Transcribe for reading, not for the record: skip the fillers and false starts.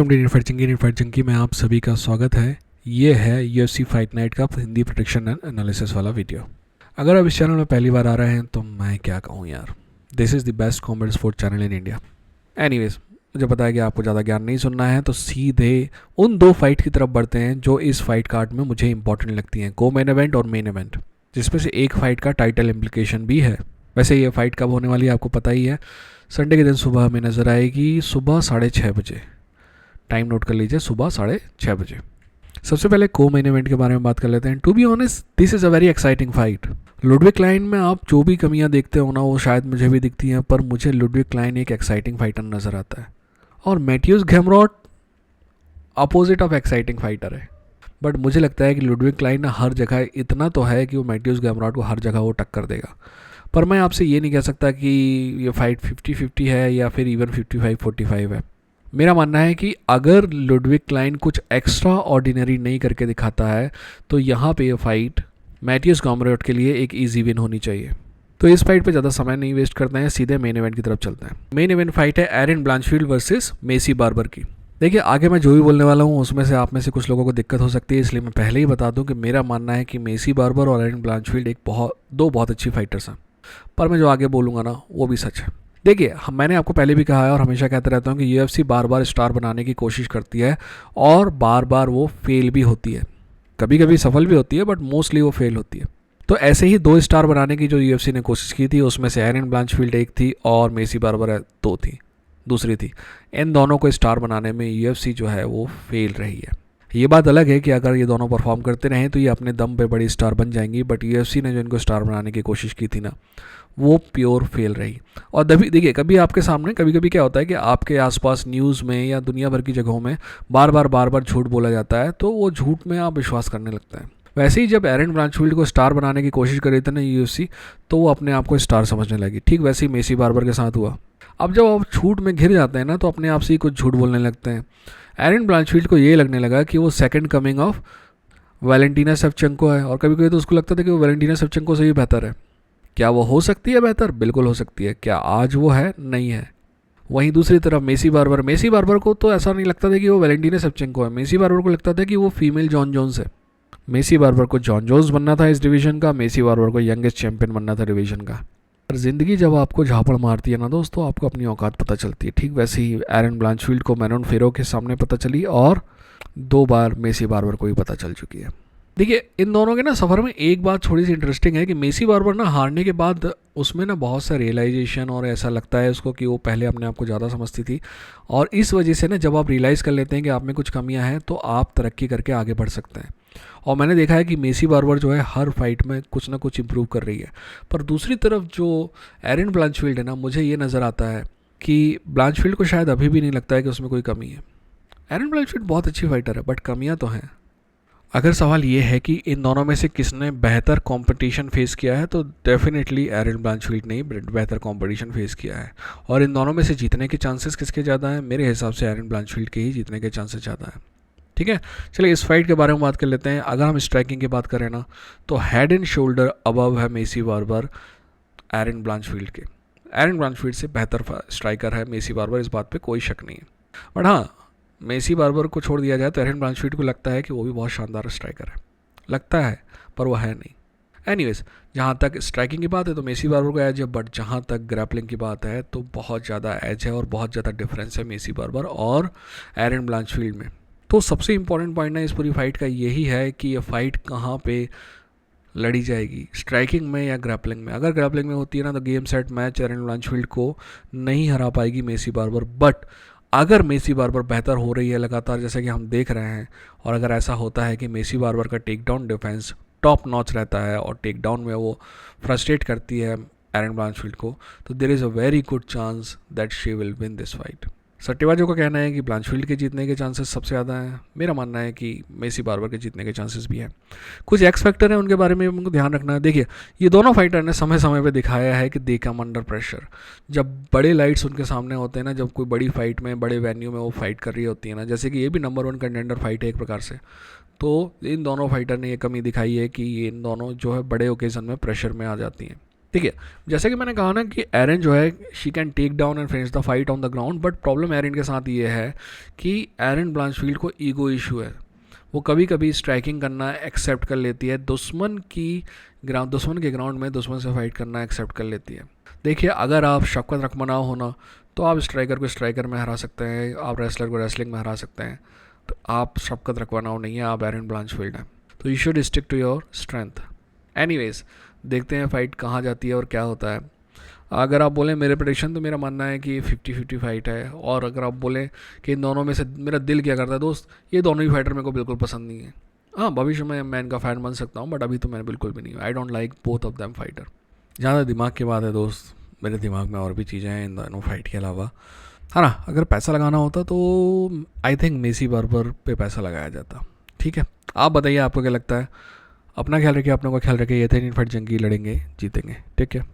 Indian fight junkie में आप सभी का स्वागत है। ये है यूएफसी फाइट नाइट का हिंदी प्रोडिक्शन एंड एनालिसिस वाला वीडियो। अगर आप इस चैनल में पहली बार आ रहे हैं तो मैं क्या कहूँ यार, this is the best comedy sport channel in India. Anyways, मुझे पता है कि आपको ज़्यादा ज्ञान नहीं सुनना है, तो सीधे उन दो फाइट की तरफ बढ़ते हैं जो इस फाइट कार्ड में मुझे इंपॉर्टेंट लगती हैं, को मेन इवेंट और मेन इवेंट, जिसमें से एक फाइट का टाइटल इम्प्लीकेशन भी है। वैसे ये फाइट कब होने वाली है आपको पता ही है, संडे के दिन सुबह हमें नज़र आएगी, सुबह 6:30 बजे। टाइम नोट कर लीजिए, सुबह 6:30 बजे। सबसे पहले को मेन इवेंट के बारे में बात कर लेते हैं। To be honest, this is a very exciting fight. Ludwig Klein में आप जो भी कमियां देखते हो ना, वो शायद मुझे भी दिखती हैं, पर मुझे लुडविग क्लाइन एक एक्साइटिंग फाइटर नज़र आता है। और Mateusz Gamrot opposite of exciting fighter है। बट मुझे लगता है कि लुडविग क्लाइन ना हर जगह इतना तो है कि वो मैथ्यूस गैमरॉट को हर जगह वो टक्कर देगा। पर मैं आपसे ये नहीं कह सकता कि ये फाइट 50-50 है या फिर इवन 55-45 है। मेरा मानना है कि अगर लुडविग क्लाइन कुछ एक्स्ट्रा ऑर्डिनरी नहीं करके दिखाता है तो यहाँ पे ये फाइट मैथियस गैमरॉट के लिए एक इजी विन होनी चाहिए। तो इस फाइट पे ज़्यादा समय नहीं वेस्ट करते हैं, सीधे मेन इवेंट की तरफ चलते हैं। मेन इवेंट फाइट है एरन ब्लांचफील्ड वर्सेस मेसी बार्बर की। देखिए, आगे मैं जो भी बोलने वाला हूँ उसमें से आप में से कुछ लोगों को दिक्कत हो सकती है, इसलिए मैं पहले ही बता दूँ कि मेरा मानना है कि मेसी बार्बर और एरन ब्लांचफील्ड दो बहुत अच्छी फाइटर्स हैं। पर मैं जो आगे बोलूँगा ना, वो भी सच है। देखिए, मैंने आपको पहले भी कहा है और हमेशा कहते रहता हूँ कि यूएफसी बार बार स्टार बनाने की कोशिश करती है और बार बार वो फेल भी होती है। कभी कभी सफल भी होती है, बट मोस्टली वो फेल होती है। तो ऐसे ही दो स्टार बनाने की जो यूएफसी ने कोशिश की थी, उसमें से एरन ब्लांचफील्ड एक थी और मेसी बार्बर दो थी, दूसरी थी। इन दोनों को स्टार बनाने में यूएफसी जो है वो फेल रही है। ये बात अलग है कि अगर ये दोनों परफॉर्म करते रहें तो ये अपने दम पे बड़ी स्टार बन जाएंगी, बट यूएफसी ने जो इनको स्टार बनाने की कोशिश की थी ना, वो प्योर फेल रही। और देखिए, कभी आपके सामने कभी कभी क्या होता है कि आपके आसपास न्यूज़ में या दुनिया भर की जगहों में बार बार झूठ बोला जाता है, तो वो झूठ में आप विश्वास करने लगते हैं। वैसे ही जब एरन ब्लांचफील्ड को स्टार बनाने की कोशिश कर रही थी ना यूएफसी, तो वो अपने आप को स्टार समझने लगी। ठीक वैसे ही मेसी बार्बर के साथ हुआ। अब जब आप झूठ में घिर जाते हैं ना, तो अपने आप से ही कुछ झूठ बोलने लगते हैं। एरन ब्लांचफील्ड को ये लगने लगा कि वो second coming of Valentina Shevchenko है, और कभी कभी तो उसको लगता था कि वो वैलेंटीना शेवचेंको से भी बेहतर है। क्या वो हो सकती है बेहतर? बिल्कुल हो सकती है। क्या आज वो है? नहीं है। वहीं दूसरी तरफ मेसी बार्बर को तो ऐसा नहीं लगता था कि वो वैलेंटीना शेवचेंको है। मेसी बार्बर को लगता था कि वो फीमेल जॉन जोन्स है। मेसी बार्बर को जॉन जोन्स बनना था इस डिवीज़न का, मेसी बार्बर को यंगेस्ट चैंपियन बनना था डिवीज़न का। पर ज़िंदगी जब आपको झापड़ मारती है ना दोस्तों, आपको अपनी औकात पता चलती है। ठीक वैसे ही एरन ब्लांचफील्ड को मैनन फेरो के सामने पता चली, और 2 बार मेसी बार्बर को भी पता चल चुकी है। देखिए, इन दोनों के ना सफ़र में एक बात थोड़ी सी इंटरेस्टिंग है कि मेसी बार्बर ना हारने के बाद उसमें ना बहुत सा रियलाइजेशन, और ऐसा लगता है उसको कि वो पहले अपने आप को ज़्यादा समझती थी, और इस वजह से ना जब आप रियलाइज़ कर लेते हैं कि आप में कुछ कमियां हैं, तो आप तरक्की करके आगे बढ़ सकते हैं। और मैंने देखा है कि मेसी बार्बर जो है हर फाइट में कुछ ना कुछ इम्प्रूव कर रही है। पर दूसरी तरफ जो एरन ब्लांचफील्ड है ना, मुझे ये नज़र आता है कि ब्लांचफील्ड को शायद अभी भी नहीं लगता है कि उसमें कोई कमी है। एरन ब्लांचफील्ड बहुत अच्छी फाइटर है, बट कमियाँ तो हैं। अगर सवाल ये है कि इन दोनों में से किसने बेहतर कंपटीशन फेस किया है, तो डेफिनेटली एरन ब्लांचफील्ड ने बेहतर कंपटीशन फेस किया है। और इन दोनों में से जीतने के चांसेस किसके ज़्यादा हैं? मेरे हिसाब से एरन ब्लांचफील्ड के ही जीतने के चांसेस ज़्यादा हैं। ठीक है, चलिए इस फाइट के बारे में बात कर लेते हैं। अगर हम स्ट्राइकिंग की बात करें ना, तो हेड एंड शोल्डर अबव है मेसी बार्बर एरन ब्लांचफील्ड के। एरन ब्लांचफील्ड से बेहतर स्ट्राइकर है मेसी बार्बर, इस बात पे कोई शक नहीं है। बट हाँ, मेसी बार्बर को छोड़ दिया जाए तो एरन ब्लांचफील्ड को लगता है कि वो भी बहुत शानदार स्ट्राइकर है, लगता है, पर वो है नहीं। एनीवेज, जहाँ तक स्ट्राइकिंग की बात है तो मेसी बार्बर को एज है, बट जहाँ तक ग्रैपलिंग की बात है तो बहुत ज़्यादा एज है और बहुत ज़्यादा डिफरेंस है मेसी बार्बर और एरन ब्लांचफील्ड में। तो सबसे इंपॉर्टेंट पॉइंट ना इस पूरी फाइट का यही है कि ये फाइट कहाँ पे लड़ी जाएगी, स्ट्राइकिंग में या ग्रैपलिंग में। अगर ग्रैपलिंग में होती है ना, तो गेम सेट मैच एरन ब्लांचफील्ड को नहीं हरा पाएगी मेसी बार्बर। बट अगर मेसी बार्बर बेहतर हो रही है लगातार, जैसे कि हम देख रहे हैं, और अगर ऐसा होता है कि मेसी बार्बर का take down defence top notch रहता है और टेक डाउन में वो फ्रस्ट्रेट करती है एरन ब्लांचफील्ड को, तो there is a very good chance that she will win this fight. सट्टेबाजों का कहना है कि ब्लांचफील्ड के जीतने के चांसेस सबसे ज़्यादा हैं। मेरा मानना है कि मेसी बार्बर के जीतने के चांसेस भी हैं। कुछ एक्स फैक्टर हैं, उनके बारे में उनको ध्यान रखना है। देखिए, ये दोनों फाइटर ने समय समय पे दिखाया है कि दे कम अंडर प्रेशर। जब बड़े लाइट्स उनके सामने होते हैं ना, जब कोई बड़ी फाइट में बड़े वेन्यू में वो फाइट कर रही होती है ना, जैसे कि ये भी नंबर 1 कंटेंडर फाइट है एक प्रकार से, तो इन दोनों फाइटर ने ये कमी दिखाई है कि इन दोनों जो है बड़े ओकेज़न में प्रेशर में आ जाती हैं। ठीक है, जैसे कि मैंने कहा ना कि एरन जो है she can take down and finish the fight on the ground, but problem Erin के साथ ये है कि एरन ब्लांचफील्ड को ईगो इशू है। वो कभी कभी स्ट्राइकिंग करना एक्सेप्ट कर लेती है, दुश्मन के ग्राउंड में दुश्मन से फाइट करना एक्सेप्ट कर लेती है। देखिए, अगर आप शौकत रखमनाव होना तो आप स्ट्राइकर को स्ट्राइकर में हरा सकते हैं, आप रेसलर को रेसलिंग में हरा सकते हैं, तो आप शौकत रखमनाव नहीं है, आप एरन ब्लांचफील्ड हैं। तो you should stick to your strength. Anyways, देखते हैं फाइट कहाँ जाती है और क्या होता है। अगर आप बोलें मेरे प्रेडिक्शन, तो मेरा मानना है कि 50-50 फाइट है। और अगर आप बोलें कि इन दोनों में से मेरा दिल क्या करता है दोस्त, ये दोनों ही फाइटर मेरे को बिल्कुल पसंद नहीं है। हाँ, भविष्य में मैं इनका फ़ैन बन सकता हूँ, बट अभी तो मैं बिल्कुल भी नहीं हूँ। I don't like both of them fighter. ज़्यादा दिमाग की बात है दोस्त, मेरे दिमाग में और भी चीज़ें हैं इन दोनों फाइट के अलावा, है ना। अगर पैसा लगाना होता तो आई थिंक मेसी बार्बर पे पैसा लगाया जाता। ठीक है, आप बताइए आपको क्या लगता है। अपना ख्याल रखिए, अपनों का ख्याल रखिए। ये थे इन फाइट जंगी, लड़ेंगे जीतेंगे। ठीक है।